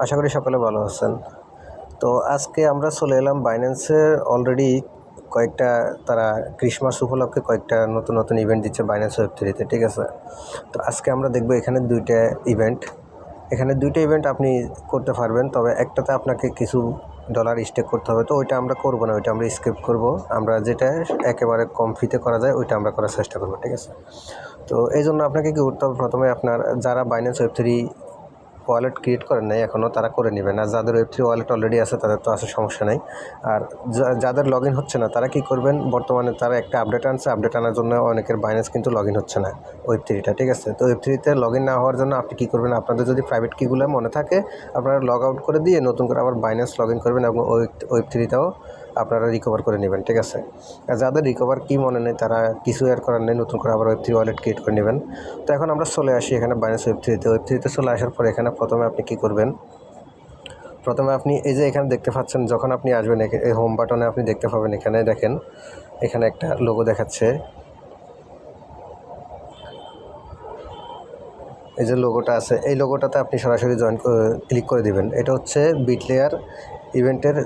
আশা করি সকলে ভালো আছেন। তো আজকে আমরা চলে এলাম বাইন্যান্সের অলরেডি কয়েকটা তারা ক্রিসমাস উপলক্ষে কয়েকটা নতুন ইভেন্ট দিচ্ছে বাইন্যান্স ওয়েব3-তে, ঠিক আছে? তো আজকে আমরা দেখব এখানে দুইটা ইভেন্ট আপনি করতে পারবেন, তবে একটাতে আপনাকে কিছু ডলার স্টেক করতে হবে। তো ওইটা আমরা করব না, ওইটা আমরা স্কিপ করব। আমরা যেটা একেবারে কম ফিতে করা যায় ওইটা আমরা করার চেষ্টা করব, ঠিক আছে? তো এই জন্য আপনাকে কি করতে হবে, প্রথমে আপনার যারা বাইন্যান্স ওয়েব3 ওয়ালেট ক্রিয়েট করেন নাই এখনও তারা করে নেবেন। আর যাদের ওয়েব3 ওয়ালেট অলরেডি আছে তাদের তো আসলে সমস্যা নেই। আর যাদের লগ ইন হচ্ছে না তারা কি করবেন, বর্তমানে তারা একটা আপডেট আনছে, আপডেট আনার জন্য অনেকের বাইন্যান্স কিন্তু লগ ইন হচ্ছে না ওয়েব3টা, ঠিক আছে? তো ওয়েব3তে লগ ইন না হওয়ার জন্য আপনি কী করবেন, আপনাদের যদি প্রাইভেট কিগুলো মনে থাকে আপনারা লগ আউট করে দিয়ে নতুন করে আবার বাইন্যান্স লগ ইন করবেন এবং ওয়েব3টাও আপনারা রিকভার করে নেবেন, ঠিক আছে? আর যাদের রিকভার কি মনে নেই তারা কিছু আর করার নেই, নতুন করে আবার ওয়েব3 ওয়ালেট ক্রিয়েট করে নেবেন। তো এখন আমরা চলে আসি এখানে বাইন্যান্স ওয়েব3তে চলে আসার পর এখানে প্রথমে আপনি কি করবেন, প্রথমে আপনি এই যে এখানে দেখতে পাচ্ছেন, যখন আপনি আসবেন এই হোম বাটনে আপনি দেখতে পাবেন, এখানে দেখেন এখানে একটা লোগো দেখাচ্ছে। এই যে লোগোটা আছে এই লোগোটাতে আপনি সরাসরি ক্লিক করে দিবেন। এটা হচ্ছে বিটলেয়ার ইভেন্টের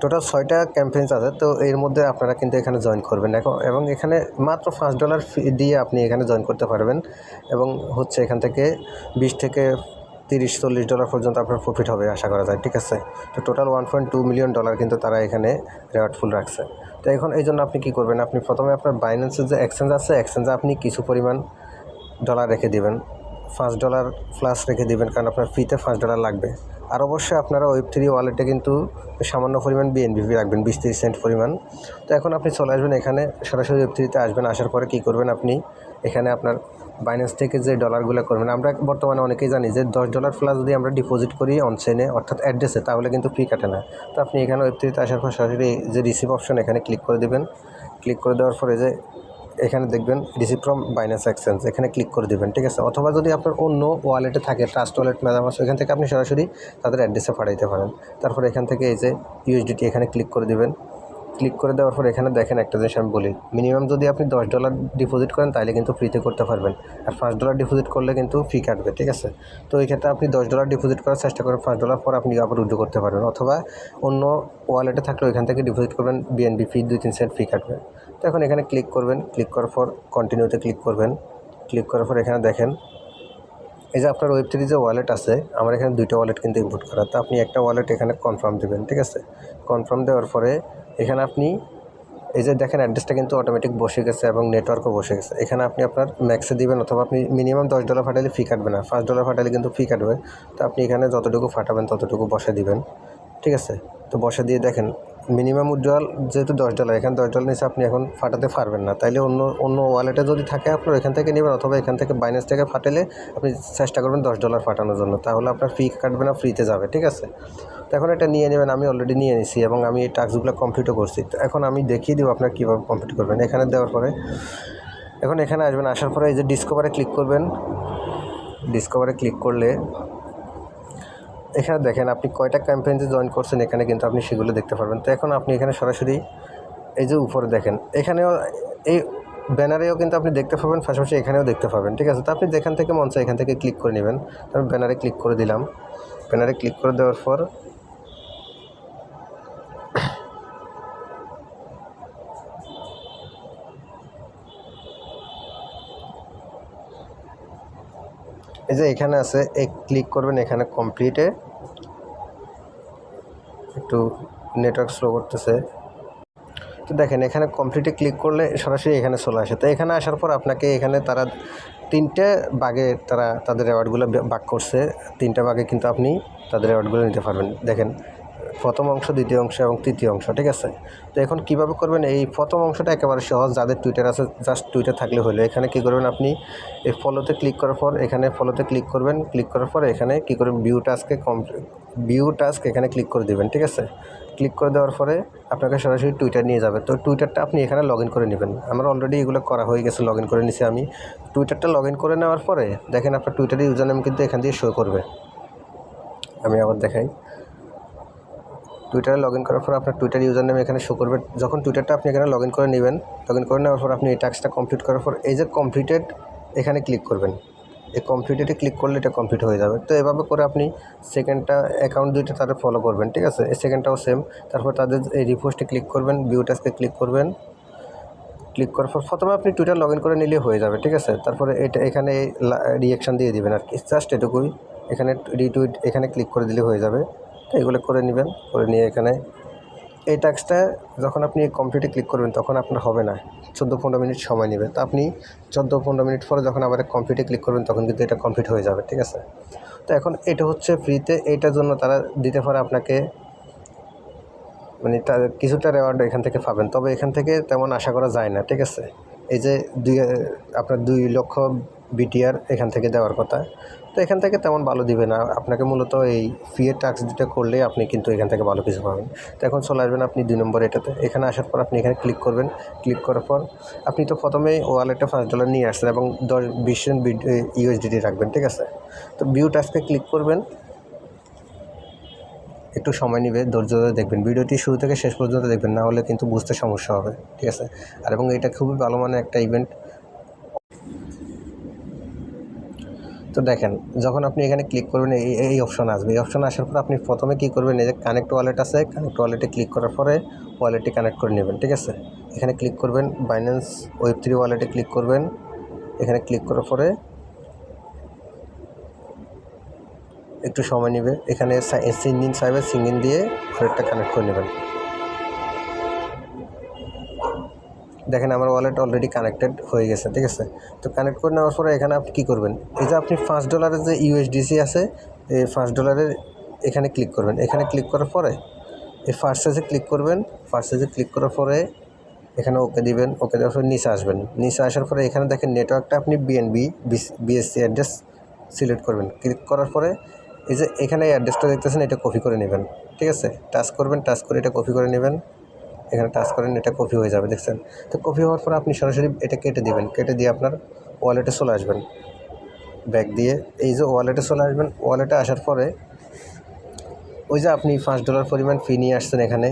টোটাল 6টা ক্যাম্পেইনস আছে। তো এর মধ্যে আপনারা কিন্তু এখানে জয়েন করবেন এবং এখানে মাত্র $5 ফি দিয়ে আপনি এখানে জয়েন করতে পারবেন এবং হচ্ছে এখান থেকে 20 থেকে $30-40 পর্যন্ত আপনার প্রফিট হবে আশা করা যায়, ঠিক আছে? তো টোটাল $1.2 মিলিয়ন কিন্তু তারা এখানে রেওয়ার্ড ফুল রাখছে। তো এখন এই জন্য আপনি কী করবেন, আপনি প্রথমে আপনার বাইন্যান্সের যে এক্সচেঞ্জ আছে এক্সচেঞ্জে আপনি কিছু পরিমাণ ডলার রেখে দেবেন, $5 প্লাস রেখে দেবেন, কারণ আপনার ফিতে $5 লাগবে। আর অবশ্যই আপনারা ওয়েব3 ওয়ালেটে কিন্তু সামান্য পরিমাণ বিএনবিপি রাখবেন, 20-30 সেন্ট পরিমাণ। তো এখন আপনি চলে আসবেন এখানে, সরাসরি ওয়েব3তে আসবেন। আসার পরে কী করবেন, আপনি এখানে আপনার বাইন্যান্স থেকে যে ডলারগুলো করবেন, আমরা বর্তমানে অনেকেই জানি যে $10 প্লাস যদি আমরা ডিপোজিট করি অনচেনে অর্থাৎ অ্যাড্রেসে, তাহলে কিন্তু ফি কাটে না। তো আপনি এখানে ওয়েব3তে আসার পর সরাসরি যে রিসিভ অপশন এখানে ক্লিক করে দেবেন। ক্লিক করে দেওয়ার পরে যে এখানে দেখবেন রিসিভ ফ্রম বাইন্যান্স এক্সচেঞ্জ, এখানে ক্লিক করে দেবেন, ঠিক আছে? অথবা যদি আপনার অন্য ওয়ালেটে থাকে, ট্রাস্ট ওয়ালেট, মেটামাস্ক, এখান থেকে আপনি সরাসরি তাদের অ্যাড্রেসে পাঠাইতে পারেন। তারপর এখান থেকে এই যে ইউএসডিটি এখানে ক্লিক করে দেবেন। ক্লিক করে দেওয়ার পর এখানে দেখেন একটা জিনিস আমি বলি, মিনিমাম যদি আপনি $10 ডিপোজিট করেন তাহলে কিন্তু ফ্রিতে করতে পারবেন, আর $5 ডিপোজিট করলে কিন্তু ফি কাটবে, ঠিক আছে? তো এই ক্ষেত্রে আপনি $10 ডিপোজিট করার চেষ্টা করেন, $5 পর আপনি আবার উইথড্র করতে পারবেন, অথবা অন্য ওয়ালেটে থাকলে ওইখান থেকে ডিপোজিট করবেন, বিএনবি ফি 2-3 সেন্ট ফি কাটবে। তো এখন এখানে ক্লিক করবেন, ক্লিক করার পর কন্টিনিউতে ক্লিক করবেন। ক্লিক করার পর এখানে দেখেন এই যে আপনার ওয়েব3 যে ওয়ালেট আছে, আমার এখানে 2টা ওয়ালেট কিন্তু ইম্পোর্ট করা। তো আপনি একটা ওয়ালেট এখানে কনফার্ম দেবেন, ঠিক আছে? কনফার্ম দেওয়ার পরে এখানে আপনি এই যে দেখেন অ্যাড্রেসটা কিন্তু অটোমেটিক বসে গেছে এবং নেটওয়ার্কও বসে গেছে। এখানে আপনি আপনার ম্যাক্সে দিবেন, অথবা আপনি মিনিমাম $10 ফাটালে ফি কাটবে না, $5 ফাটালে কিন্তু ফি কাটবে। তো আপনি এখানে যতটুকু ফাটাবেন ততটুকু বসে দিবেন, ঠিক আছে? তো বসে দিয়ে দেখেন মিনিমাম উইথড্রয়াল যেহেতু $10, এখানে $10 নিচে আপনি এখন ফাটাতে পারবেন না, তাইলে অন্য ওয়ালেটে যদি থাকে আপনার এখান থেকে নেবেন, অথবা এখান থেকে বাইন্যান্স থেকে ফাটালে আপনি চেষ্টা করবেন $10 ফাটানোর জন্য, তাহলে আপনার ফি কাটবে না, ফ্রিতে যাবে, ঠিক আছে? তো এখন এটা নিয়ে নেবেন, আমি অলরেডি নিয়ে নিছি এবং আমি এই টাস্কগুলো কমপ্লিটও করছি। তো এখন আমি দেখিয়ে দেবো আপনার কীভাবে কমপ্লিট করবেন। এখানে দেওয়ার পরে এখন এখানে আসবেন, আসার পরে এই যে ডিসকভারে ক্লিক করবেন। ডিসকভারে ক্লিক করলে এখানে দেখেন আপনি কয়টা ক্যাম্পেইনে জয়েন করছেন, এখানে কিন্তু আপনি সেগুলো দেখতে পারবেন। তো এখন আপনি এখানে সরাসরি এই যে উপরে দেখেন, এখানেও এই ব্যানারেও কিন্তু আপনি দেখতে পাবেন, পাশাপাশি এখানেও দেখতে পাবেন, ঠিক আছে? তো আপনি যেখান থেকে মন চায় এখান থেকে ক্লিক করে নেবেন। আমি ব্যানারে ক্লিক করে দিলাম। ব্যানারে ক্লিক করে দেওয়ার পর এই যে এখানে আছে, ক্লিক করবেন এখানে কমপ্লিটে। একটু নেটওয়ার্ক স্লো করতেছে। তো দেখেন এখানে কমপ্লিটে ক্লিক করলে সরাসরি এখানে চলে আসে। তো এখানে আসার পর আপনাকে এখানে তারা 3টে ভাগে তাদের অ্যাওয়ার্ডগুলো ভাগ করছে। 3টা ভাগে কিন্তু আপনি তাদের অ্যাওয়ার্ডগুলো নিতে পারবেন। দেখেন প্রথম অংশ, দ্বিতীয় অংশ এবং তৃতীয় অংশ, ঠিক আছে? তো এখন কীভাবে করবেন, এই প্রথম অংশটা একেবারে সহজ, যাদের টুইটার আছে জাস্ট টুইটার থাকলে হলো। এখানে কী করবেন, আপনি এই ফলোতে ক্লিক করার পর এখানে ফলোতে ক্লিক করবেন। ক্লিক করার পর এখানে কী করবেন, ভিউ টাস্ক এখানে ক্লিক করে দেবেন, ঠিক আছে? ক্লিক করে দেওয়ার পরে আপনাকে সরাসরি টুইটার নিয়ে যাবে। তো টুইটারটা আপনি এখানে লগ ইন করে নেবেন। আমার অলরেডি এগুলো করা হয়ে গেছে, লগ ইন করে নিছি আমি। টুইটারটা লগ ইন করে নেওয়ার পরে দেখেন আপনার টুইটারের ইউজার নেম কিন্তু এখান দিয়ে শো করবে। আমি আবার দেখাই, টুইটারে লগ ইন করার পর আপনার টুইটার ইউজার নেম এখানে শো করবে। যখন টুইটারটা আপনি এখানে লগ ইন করে নেবেন, লগ ইন করে নেওয়ার পর আপনি এই টাস্কটা কমপ্লিট করার পর এই যে কমপ্লিটেড এখানে ক্লিক করবেন। এই কমপ্লিটে ক্লিক করলে এটা কমপ্লিট হয়ে যাবে। তো এভাবে করে আপনি সেকেন্ডটা অ্যাকাউন্ট দুইটা তাদের ফলো করবেন, ঠিক আছে। এই সেকেন্ডটাও সেম। তারপর তাদের এই রিপোস্টে ক্লিক করবেন, ভিউ টাস্কে ক্লিক করবেন। ক্লিক করার পর প্রথমে আপনি টুইটার লগ ইন করে নিলেই হয়ে যাবে, ঠিক আছে। তারপরে এখানে রিয়াকশান দিয়ে দিবেন আর কি, জাস্ট এটুকুই। এখানে রিটুইট এখানে ক্লিক করে দিলে হয়ে যাবে। তো এগুলো করে নেবেন, করে নিয়ে এখানে এই টাস্কটা যখন আপনি কমপ্লিটে ক্লিক করবেন তখন আপনার হবে না, 14-15 মিনিট সময় নেবে। তো আপনি 14-15 মিনিট পরে যখন আবার কমপ্লিটে ক্লিক করবেন তখন কিন্তু এটা কমপ্লিট হয়ে যাবে, ঠিক আছে। তো এখন এটা হচ্ছে ফ্রিতে, এইটার জন্য তারা দিতে পারে আপনাকে মানে তার কিছুটা রেওয়ার্ড এখান থেকে পাবেন, তবে এখান থেকে তেমন আশা করা যায় না, ঠিক আছে। এই যে আপনার 2 লক্ষ বিটিআর এখান থেকে দেওয়ার কথা, তো এখান থেকে তেমন ভালো দিবে না আপনাকে। মূলত এই ফ্রিয়ের টাস্ক যেটা করলে আপনি কিন্তু এখান থেকে ভালো কিছু পাবেন। তো এখন চলে আসবেন আপনি 2 নম্বর এটাতে। এখানে আসার পর আপনি এখানে ক্লিক করবেন। ক্লিক করার পর আপনি তো প্রথমেই ওয়ালেটে $5 নিয়ে আসছেন এবং 10-20 সেন্ট ইউএসডিটি রাখবেন, ঠিক আছে। তো ভিউ টাস্কে ক্লিক করবেন, একটু সময় নেবে, ধৈর্য ধরে দেখবেন। ভিডিওটি শুরু থেকে শেষ পর্যন্ত দেখবেন, না হলে কিন্তু বুঝতে সমস্যা হবে, ঠিক আছে। আর এবং এটা খুবই ভালো মানের একটা ইভেন্ট। তো দেখেন, যখন আপনি এখানে ক্লিক করবেন এই অপশন আসবে। এই অপশন আসার পর আপনি প্রথমে কী করবেন, এই যে কানেক্ট ওয়ালেট আছে, কানেক্ট ওয়ালেটে ক্লিক করার পরে ওয়ালেটটি কানেক্ট করে নেবেন, ঠিক আছে। এখানে ক্লিক করবেন, বাইন্যান্স ওয়েব3 ওয়ালেটে ক্লিক করবেন। এখানে ক্লিক করার পরে একটু সময় নেবে, এখানে সিঙ্গিন চাইবে, সিঙ্গিন দিয়ে ওয়ালেটটা কানেক্ট করে নেবেন। দেখেন আমার ওয়ালেট অলরেডি কানেক্টেড হয়ে গেছে, ঠিক আছে। তো কানেক্ট করে নেওয়ার পরে এখানে আপনি কী করবেন, এই যে আপনি $5 যে ইউএসডিসি আছে, এই $5 এখানে ক্লিক করবেন। এখানে ক্লিক করার পরে এই ফার্স্টেজে ক্লিক করবেন। ফার্স্টেজে ক্লিক করার পরে এখানে ওকে দিবেন। ওকে দেওয়ার পরে নিচে আসবেন। নিচে আসার পরে এখানে দেখেন নেটওয়ার্কটা আপনি বিএসসি অ্যাড্রেস সিলেক্ট করবেন। ক্লিক করার পরে এই যে এখানে অ্যাড্রেসটা দেখতেছেন, এটা কপি করে নেবেন, ঠিক আছে। টাচ করবেন, টাচ করে এটা কপি করে নেবেন। এখানে টাচ করেন, এটা কপি হয়ে যাবে, দেখছেন। তো কপি হওয়ার পরে আপনি সরাসরি এটা কেটে দিবেন। কেটে দিয়ে আপনার ওয়ালেটে চলে আসবেন, ব্যাক দিয়ে এই যে ওয়ালেটে চলে আসবেন। ওয়ালেটে আসার পরে ওই যে আপনি $5 পরিমাণ ফি নিয়ে আসছেন, এখানে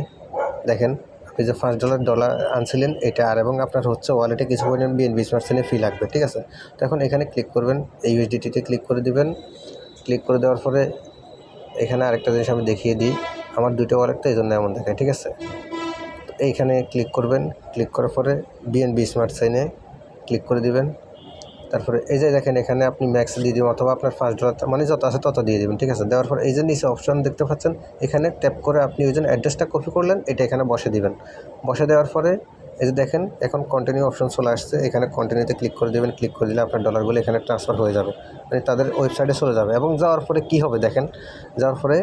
দেখেন আপনি যে $5 আনছিলেন এটা, আর এবং আপনার হচ্ছে ওয়ালেটে কিছু পরিমাণ বিএনবি স্মার্টসেনের ফি লাগবে, ঠিক আছে। তো এখন এখানে ক্লিক করবেন, এই ইউএসডিটিতে ক্লিক করে দিবেন। ক্লিক করে দেওয়ার পরে এখানে আরেকটা জিনিস আমি দেখিয়ে দিই, আমার 2টা ওয়ালেট তো এই জন্য এমন দেখায়, ঠিক আছে। এইখানে ক্লিক করবেন। ক্লিক করার পরে বিএনবি স্মার্ট সাইনে ক্লিক করে দিবেন। তারপরে এই যে দেখেন এখানে আপনি ম্যাক্স দিয়ে দিবেন, অথবা আপনার $5 মানে যত আছে তত দিয়ে দেবেন, ঠিক আছে। দেওয়ার পর এই যে নিচে অপশন দেখতে পাচ্ছেন, এখানে ট্যাপ করে আপনি ওই জন্য অ্যাড্রেসটা কপি করলেন, এটা এখানে বসে দিবেন। বসে দেওয়ার পরে এই যে দেখেন এখন কন্টিনিউ অপশন চলে আসছে, এখানে কন্টিনিউতে ক্লিক করে দেবেন। ক্লিক করে দিলে আপনার ডলারগুলো এখানে ট্রান্সফার হয়ে যাবে, মানে তাদের ওয়েবসাইটে চলে যাবে। এবং যাওয়ার পরে কী হবে দেখেন, যাওয়ার পরে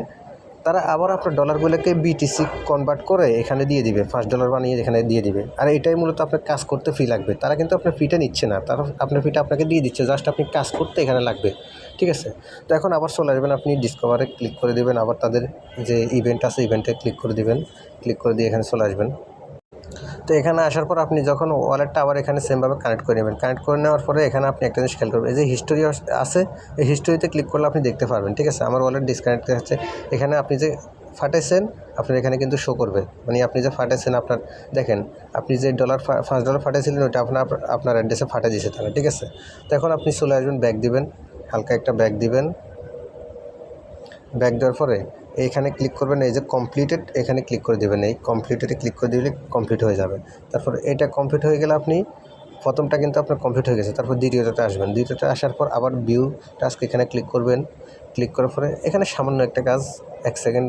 তারা আবার আপনার ডলারগুলোকে বিটিসি কনভার্ট করে এখানে দিয়ে দিবে, $5 বানিয়ে এখানে দিয়ে দিবে। আর এটাই মূলত আপনার কাজ করতে ফি লাগবে। তারা কিন্তু আপনার ফিটা নিচ্ছে না, তারা আপনার ফিটা আপনাকে দিয়ে দিচ্ছে, জাস্ট আপনি কাজ করতে এখানে লাগবে, ঠিক আছে। তো এখন আবার চলে আসবেন, আপনি ডিসকভারে ক্লিক করে দেবেন, আবার তাদের যে ইভেন্ট আছে ইভেন্টে ক্লিক করে দেবেন। ক্লিক করে দিয়ে এখানে চলে আসবেন। তো এখানে আসার পর আপনি যখন ওয়ালেটটা আবার এখানে সেমভাবে কানেক্ট করে নেবেন। কানেক্ট করে নেওয়ার পরে এখানে আপনি একটা জিনিস খেয়াল করবেন, এই যে হিস্টোরি আছে, এই হিস্টোরিতে ক্লিক করলে আপনি দেখতে পারবেন, ঠিক আছে। আমার ওয়ালেট ডিসকানেক্ট হচ্ছে, এখানে আপনি যে ফাটাইছেন আপনার এখানে কিন্তু শো করবে, মানে আপনি যে ফাটাইছেন আপনার দেখেন আপনি যে $5 ফাটাইছিলেন ওইটা আপনার অ্যাড্রেসে ফাটা দিয়েছে তারা, ঠিক আছে। তো এখন আপনি চলে আসবেন, ব্যাক দিবেন, হালকা একটা ব্যাক দিবেন। ব্যাক দেওয়ার পরে এইখানে ক্লিক করবেন, এই যে কমপ্লিটেড এখানে ক্লিক করে দেবেন। এই কমপ্লিটেডে ক্লিক করে দিলে কমপ্লিট হয়ে যাবে। তারপর এটা কমপ্লিট হয়ে গেলে আপনি প্রথমটা কিন্তু আপনার কমপ্লিট হয়ে গেছে, তারপর দ্বিতীয়টাতে আসবেন। দ্বিতীয়টা আসার পর আবার ভিউ টাস্ক এখানে ক্লিক করবেন। ক্লিক করার পরে এখানে সামান্য একটা কাজ, 1 সেকেন্ড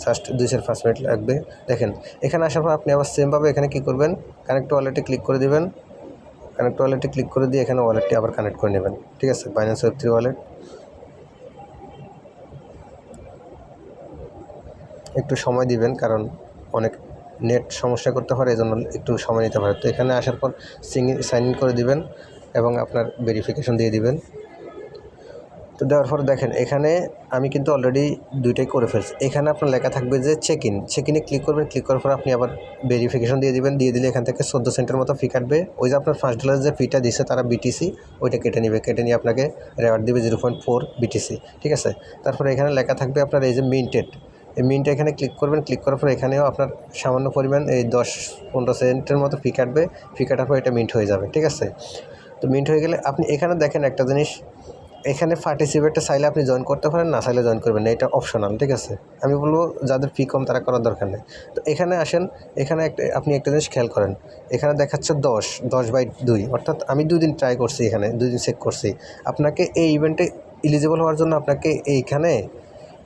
জাস্ট 2-5 মিনিট লাগবে। দেখেন এখানে আসার পর আপনি আবার সেমভাবে এখানে কী করবেন, কানেক্ট ওয়ালেটে ক্লিক করে দেবেন। কানেক্ট ওয়ালেটে ক্লিক করে দিয়ে এখানে ওয়ালেটটি আবার কানেক্ট করে নেবেন, ঠিক আছে, বাইন্যান্স ওয়েব3 ওয়ালেট। একটু সময় দিবেন, কারণ অনেক নেট সমস্যা করতে পারে, এজন্য একটু সময় নিতে পারে। তো এখানে আসার পর সাইন ইন করে দিবেন এবং আপনার ভেরিফিকেশন দিয়ে দিবেন। তো দেওয়ার পর দেখেন এখানে আমি কিন্তু অলরেডি 2টাই করে ফেলছি। এখানে আপনার লেখা থাকবে যে চেক ইনে ক্লিক করবেন। ক্লিক করার পর আপনি আবার ভেরিফিকেশন দিয়ে দিবেন। দিয়ে দিলে এখান থেকে 14 সেন্টের মতো ফি কাটবে। ওই যে আপনার $5 যে ফিটা দিচ্ছে তারা বিটিসি, ওইটা কেটে নেবে। কেটে নিয়ে আপনাকে রেওয়ার্ড দেবে 0.4 বিটিসি, ঠিক আছে। তারপরে এখানে লেখা থাকবে আপনার এই যে মিন্টেড, এই মিন্টে এখানে ক্লিক করবেন। ক্লিক করার পর এখানেও আপনার সামান্য পরিমাণ এই 10-15 সেন্টের মতো ফি কাটবে। ফি কাটার পর এটা মিন্ট হয়ে যাবে, ঠিক আছে। তো মিন্ট হয়ে গেলে আপনি এখানে দেখেন একটা জিনিস, এখানে পার্টিসিপেটে চাইলে আপনি জয়েন করতে পারেন, না চাইলে জয়েন করবেন না, এটা অপশনাল, ঠিক আছে। আমি বলবো যাদের ফি কম তারা করার দরকার নেই। তো এখানে আসেন, এখানে আপনি একটা জিনিস খেয়াল করেন, এখানে দেখাচ্ছে 10/2, অর্থাৎ আমি 2 দিন ট্রাই করছি, এখানে 2 দিন চেক করছি। আপনাকে এই ইভেন্টে এলিজিবল হওয়ার জন্য আপনাকে এইখানে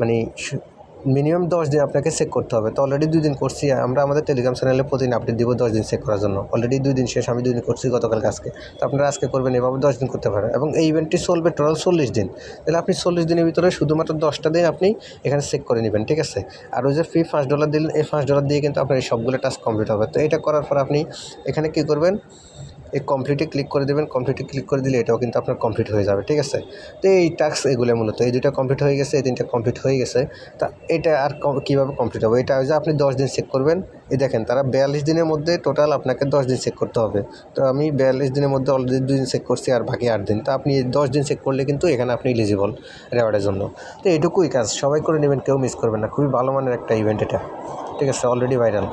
মানে মিনিমাম 10 দিন আপনাকে চেক করতে হবে। তো অলরেডি 2 দিন করছি, আমরা আমাদের টেলিগ্রাম চ্যানেলে প্রতিদিন আপডেট দিব 10 দিন চেক করার জন্য। অলরেডি 2 দিন শেষ, আমি 2 দিন করছি গতকালকে আজকে। তো আপনারা আজকে করবেন, এভাবে 10 দিন করতে পারেন এবং এই ইভেন্টটি চলবে টোটাল 40 দিন। তাহলে আপনি 40 দিনের ভিতরে শুধুমাত্র 10টা দিন আপনি এখানে চেক করে নেবেন, ঠিক আছে। আর ওই যে ফি $5 দিলেন, এই $5 দিয়ে কিন্তু আপনার এই সবগুলো টাস্ক কমপ্লিট হবে। তো এটা করার পর আপনি এখানে কী করবেন, এই কমপ্লিটে ক্লিক করে দেবেন। কমপ্লিটে ক্লিক করে দিলে এটাও কিন্তু আপনার কমপ্লিট হয়ে যাবে, ঠিক আছে। তো এই টাস্ক এগুলো মূলত এই 2টা কমপ্লিট হয়ে গেছে, এই 3টা কমপ্লিট হয়ে গেছে। তা এটা আর কীভাবে কমপ্লিট হবে, এটা যে আপনি 10 দিন চেক করবেন। এই দেখেন তারা 42 দিনের মধ্যে টোটাল আপনাকে 10 দিন চেক করতে হবে। তো আমি 42 দিনের মধ্যে অলরেডি 2 দিন চেক করছি, আর বাকি 8 দিন। তো আপনি 10 দিন চেক করলে কিন্তু এখানে আপনি এলিজিবল রেওয়ার্ডের জন্য। তো এইটুকুই কাজ, সবাই করে নেবেন, কেউ মিস করবেন না। খুবই ভালো মানের একটা ইভেন্ট এটা, ঠিক আছে, অলরেডি ভাইরাল।